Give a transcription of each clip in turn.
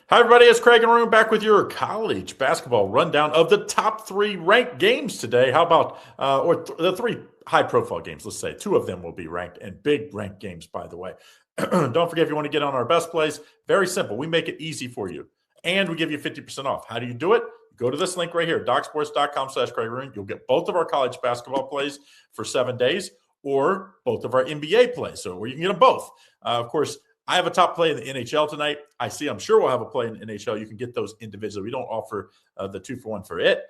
Hi, everybody. It's Craig and Arun back with your college basketball rundown of the top 3 ranked games today. How about, the 3 high-profile games, let's say. 2 of them will be ranked, and big ranked games, by the way. Don't forget, if you want to get on our best plays, very simple. We make it easy for you, and we give you 50% off. How do you do it? Go to this link right here, docsports.com/Craig. You'll get both of our college basketball plays for 7 days, or both of our NBA plays, so where you can get them both. Of course, I have a top play in the NHL tonight. I'm sure we'll have a play in the NHL. You can get those individually. We don't offer the 2-for-1 for it.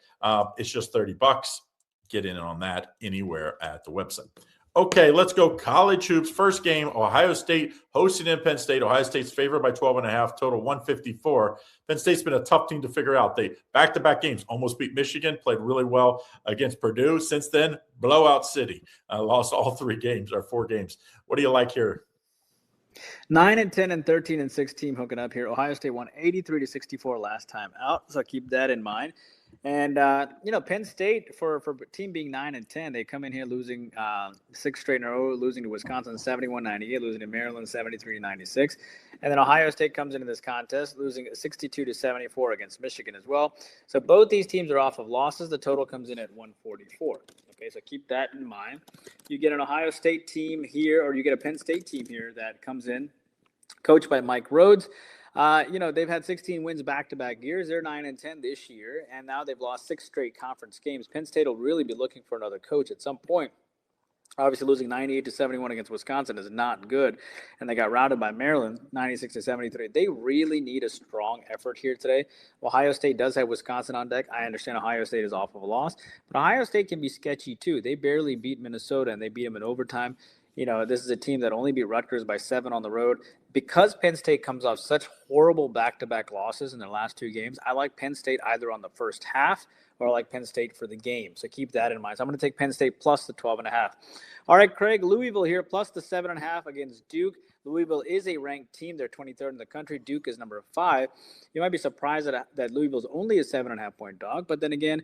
It's just $30. Get in on that anywhere at the website. Okay, let's go college hoops. First game, Ohio State hosting in Penn State. Ohio State's favored by 12.5, total 154. Penn State's been a tough team to figure out. They back-to-back games almost beat Michigan, played really well against Purdue. Since then, blowout city. Lost all 4 games. What do you like here? 9-10 and 13-6 team hooking up here. Ohio State won 83-64 last time out, so keep that in mind. And Penn State for a team being 9-10, they come in here losing 6 straight in a row, losing to Wisconsin 71-98, losing to Maryland 73-96, and then Ohio State comes into this contest losing 62-74 against Michigan as well. So both these teams are off of losses. The total comes in at 144. Okay, so keep that in mind. You get an Ohio State team here, or you get a Penn State team here that comes in, coached by Mike Rhodes. They've had 16 wins back-to-back years. They're 9-10 this year, and now they've lost 6 straight conference games. Penn State will really be looking for another coach at some point. Obviously, losing 98-71 against Wisconsin is not good, and they got routed by Maryland 96-73. They really need a strong effort here today. Ohio State does have Wisconsin on deck. I understand Ohio State is off of a loss, but Ohio State can be sketchy too. They barely beat Minnesota, and they beat them in overtime. This is a team that only beat Rutgers by 7 on the road. Because Penn State comes off such horrible back-to-back losses in their last 2 games, I like Penn State either on the first half or I like Penn State for the game. So keep that in mind. So I'm going to take Penn State plus the 12.5. All right, Craig, Louisville here plus the 7.5 against Duke. Louisville is a ranked team. They're 23rd in the country. Duke is number 5. You might be surprised that Louisville's only a 7.5-point dog. But then again,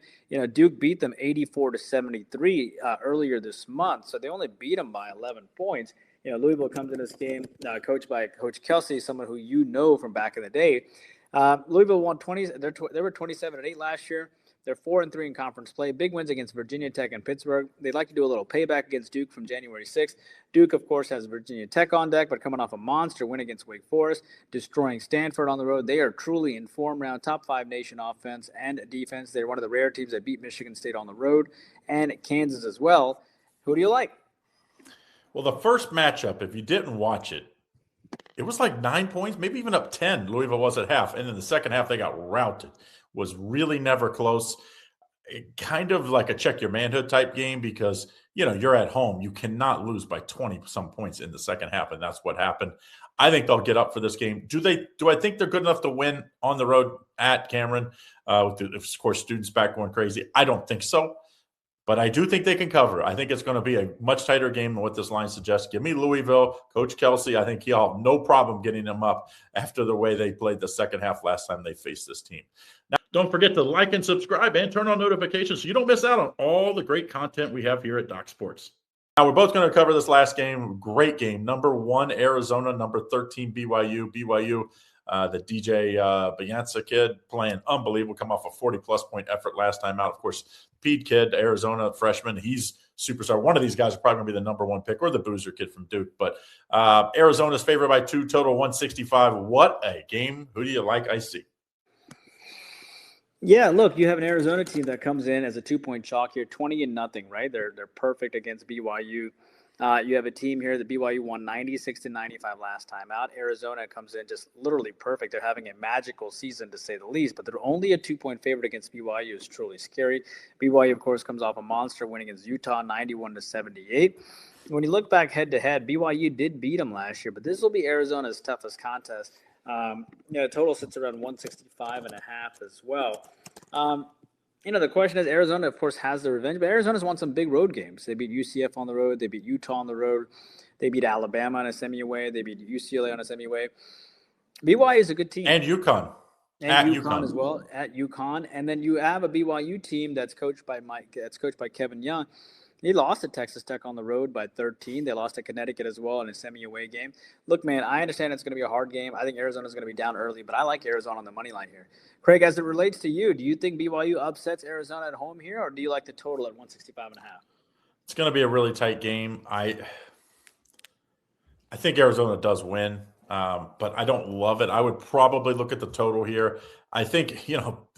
Duke beat them 84-73 earlier this month. So they only beat them by 11 points. Louisville comes in this game coached by Coach Kelsey, someone who from back in the day. Louisville won 20. They were 27-8 last year. They're 4-3 in conference play. Big wins against Virginia Tech and Pittsburgh. They'd like to do a little payback against Duke from January 6th. Duke, of course, has Virginia Tech on deck, but coming off a monster win against Wake Forest, destroying Stanford on the road. They are truly in form round, top 5 nation offense and defense. They're one of the rare teams that beat Michigan State on the road and Kansas as well. Who do you like? Well, the first matchup, if you didn't watch it, it was like 9 points, maybe even up 10. Louisville was at half. And then the second half, they got routed. Was really never close. Kind of like a check your manhood type game because, you're at home. You cannot lose by 20-some points in the second half, and that's what happened. I think they'll get up for this game. Do I think they're good enough to win on the road at Cameron with, of course, students back going crazy? I don't think so. But I do think they can cover. I think it's going to be a much tighter game than what this line suggests. Give me Louisville. Coach Kelsey, I think he'll have no problem getting them up after the way they played the second half last time they faced this team. Now, don't forget to like and subscribe and turn on notifications so you don't miss out on all the great content we have here at Doc Sports. Now, we're both going to cover this last game. Great game. Number 1, Arizona. Number 13, BYU. BYU. The DJ Bianca kid playing unbelievable, come off a 40-plus point effort last time out. Of course, Pete kid, Arizona freshman, he's superstar. One of these guys is probably going to be the number 1 pick, or the Boozer kid from Duke. But Arizona's favored by 2, total 165. What a game. Who do you like? I see. Yeah, look, you have an Arizona team that comes in as a 2-point chalk here, 20-0, right? They're perfect against BYU. You have a team here that BYU won 96-95 last time out. Arizona comes in just literally perfect. They're having a magical season, to say the least, but they're only a 2-point favorite against BYU. Is truly scary. BYU, of course, comes off a monster win against Utah, 91-78. When you look back head-to-head, BYU did beat them last year, but this will be Arizona's toughest contest. Total sits around 165.5 as well. The question is, Arizona, of course, has the revenge, but Arizona's won some big road games. They beat UCF on the road. They beat Utah on the road. They beat Alabama on a semi-away. They beat UCLA on a semi-away. BYU is a good team. And UConn. And UConn as well, at UConn. And then you have a BYU team that's coached by Kevin Young. He lost to Texas Tech on the road by 13. They lost to Connecticut as well in a semi-away game. Look, man, I understand it's going to be a hard game. I think Arizona's going to be down early, but I like Arizona on the money line here. Craig, as it relates to you, do you think BYU upsets Arizona at home here, or do you like the total at 165.5? It's going to be a really tight game. I think Arizona does win, but I don't love it. I would probably look at the total here. I think,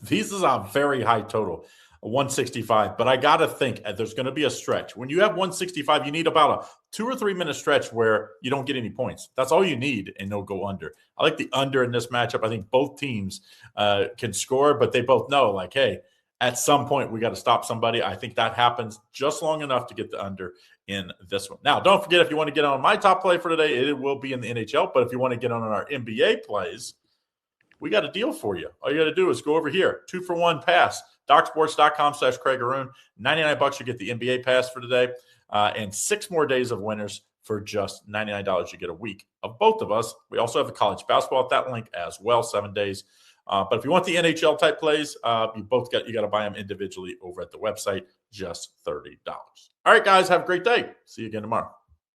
this is a very high total, 165. But I got to think there's going to be a stretch. When you have 165, you need about a 2 or 3 minute stretch where you don't get any points. That's all you need, and they'll go under. I like the under in this matchup. I think both teams can score, but they both know, like, hey, at some point we got to stop somebody. I think that happens just long enough to get the under in this one. Now, don't forget, if you want to get on my top play for today, it will be in the NHL. But if you want to get on our NBA plays, we got a deal for you. All you got to do is go over here, 2-for-1 pass, docsports.com/Craig Arun. $99 you get the NBA pass for today, and 6 more days of winners for just $99. You get a week of both of us. We also have the college basketball at that link as well, 7 days. But if you want the NHL type plays, you got to buy them individually over at the website, just $30. All right, guys, have a great day. See you again tomorrow.